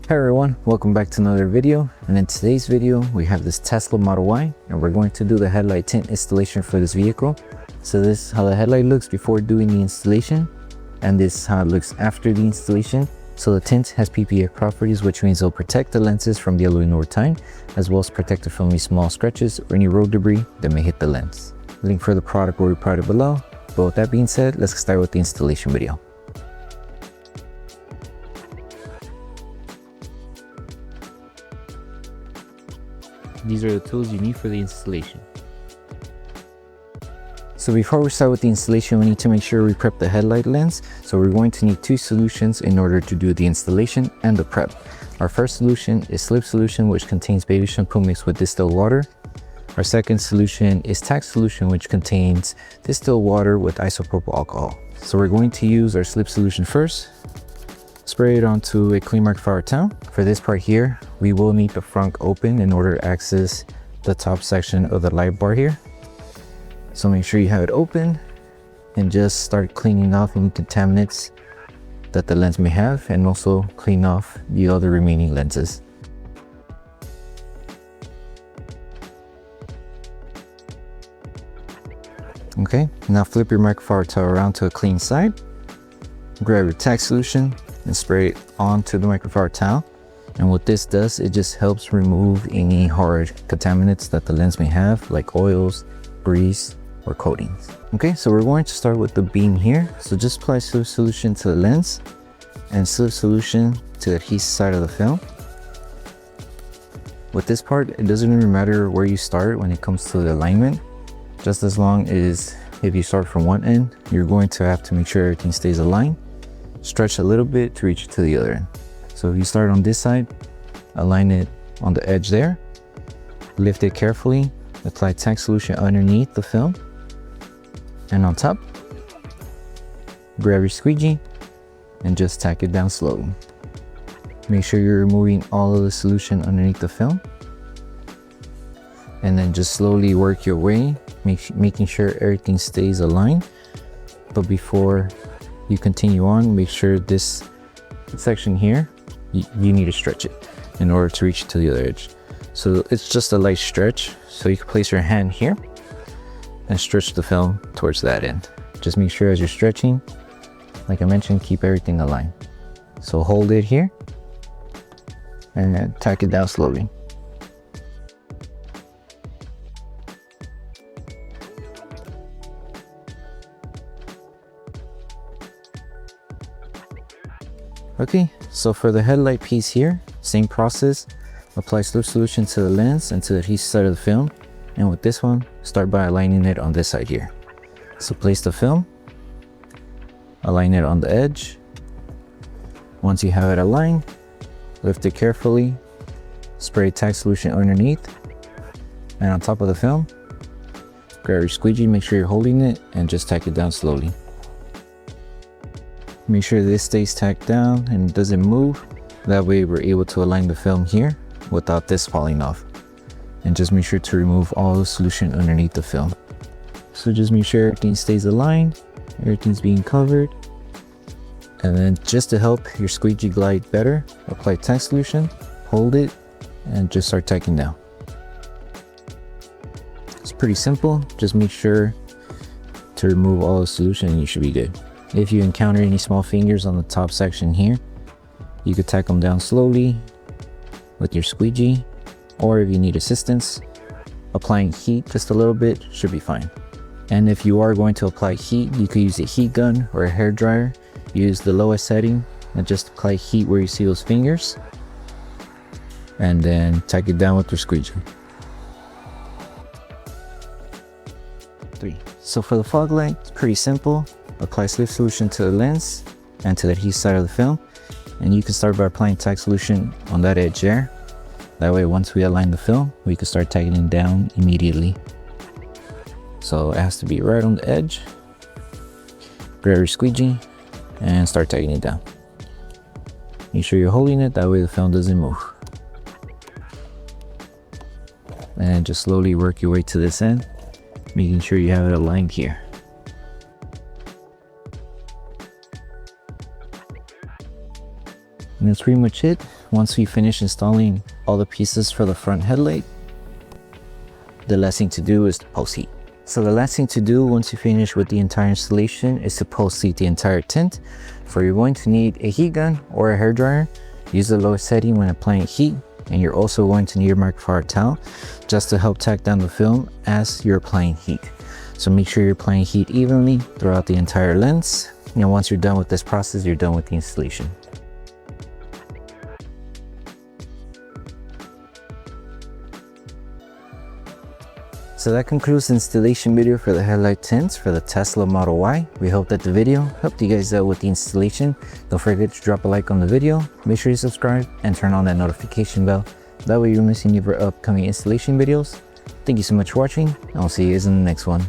Hi everyone, welcome back to another video. And in today's video we have this Tesla Model Y and we're going to do the headlight tint installation for this vehicle. So this is how the headlight looks before doing the installation, and this is how it looks after the installation. So the tint has PPF properties, which means it'll protect the lenses from yellowing or time, as well as protect it from any small scratches or any road debris that may hit the lens. Link for the product will be provided below. But with that being said, let's get started with the installation video. These are the tools you need for the installation. So before we start with the installation, we need to make sure we prep the headlight lens. So we're going to need two solutions in order to do the installation and the prep. Our first solution is Slip Solution, which contains baby shampoo mixed with distilled water. Our second solution is Tack Solution, which contains distilled water with isopropyl alcohol. So we're going to use our Slip Solution first. Spray it onto a clean microfiber towel. For this part here, we will need the front open in order to access the top section of the light bar here. So make sure you have it open and just start cleaning off any contaminants that the lens may have, and also clean off the other remaining lenses. Okay, now flip your microfiber towel around to a clean side. Grab your Tack Solution and spray it onto the microfiber towel. And what this does, it just helps remove any hard contaminants that the lens may have, like oils, grease, or coatings. Okay, so we're going to start with the beam here. So just apply Slip Solution to the lens and Slip Solution to the adhesive side of the film. With this part, it doesn't even matter where you start when it comes to the alignment, just as long as if you start from one end, you're going to have to make sure everything stays aligned. Stretch a little bit to reach to the other end. So if you start on this side, align it on the edge there, lift it carefully, apply Tack Solution underneath the film, and on top, grab your squeegee and just tack it down slowly. Make sure you're removing all of the solution underneath the film, and then just slowly work your way, making sure everything stays aligned. But before you continue on, make sure this section here, you need to stretch it in order to reach to the other edge. So it's just a light stretch, so you can place your hand here and stretch the film towards that end. Just make sure as you're stretching, like I mentioned, keep everything aligned. So hold it here and then tack it down slowly. Okay, so for the headlight piece here, same process. Apply Slip Solution to the lens and to the adhesive side of the film. And with this one, start by aligning it on this side here. So place the film, align it on the edge. Once you have it aligned, lift it carefully, spray Tack Solution underneath, and on top of the film, grab your squeegee, make sure you're holding it, and just tack it down slowly. Make sure this stays tacked down and doesn't move. That way we're able to align the film here without this falling off. And just make sure to remove all the solution underneath the film. So just make sure everything stays aligned, everything's being covered. And then just to help your squeegee glide better, apply Tack Solution, hold it, and just start tacking down. It's pretty simple. Just make sure to remove all the solution and you should be good. If you encounter any small fingers on the top section here, you could tack them down slowly with your squeegee, or if you need assistance, applying heat just a little bit should be fine. And if you are going to apply heat, you could use a heat gun or a hair dryer. Use the lowest setting and just apply heat where you see those fingers, and then tack it down with your squeegee. 3. So for the fog light, it's pretty simple. Apply Slip Solution to the lens and to the adhesive side of the film, and you can start by applying Tack Solution on that edge there. That way once we align the film, we can start tacking it down immediately. So it has to be right on the edge. Grab your squeegee and start tacking it down. Make sure you're holding it, that way the film doesn't move. And just slowly work your way to this end, making sure you have it aligned here. And that's pretty much it. Once we finish installing all the pieces for the front headlight, the last thing to do is to post heat. So the last thing to do once you finish with the entire installation is to post heat the entire tint. For you're going to need a heat gun or a hairdryer. Use the lowest setting when applying heat, and you're also going to need a microfiber towel just to help tack down the film as you're applying heat. So make sure you're applying heat evenly throughout the entire lens. And once you're done with this process, you're done with the installation. So that concludes the installation video for the headlight tints for the Tesla Model Y. We hope that the video helped you guys out with the installation. Don't forget to drop a like on the video, make sure you subscribe and turn on that notification bell. That way you're missing any of our upcoming installation videos. Thank you so much for watching, and I'll see you guys in the next one.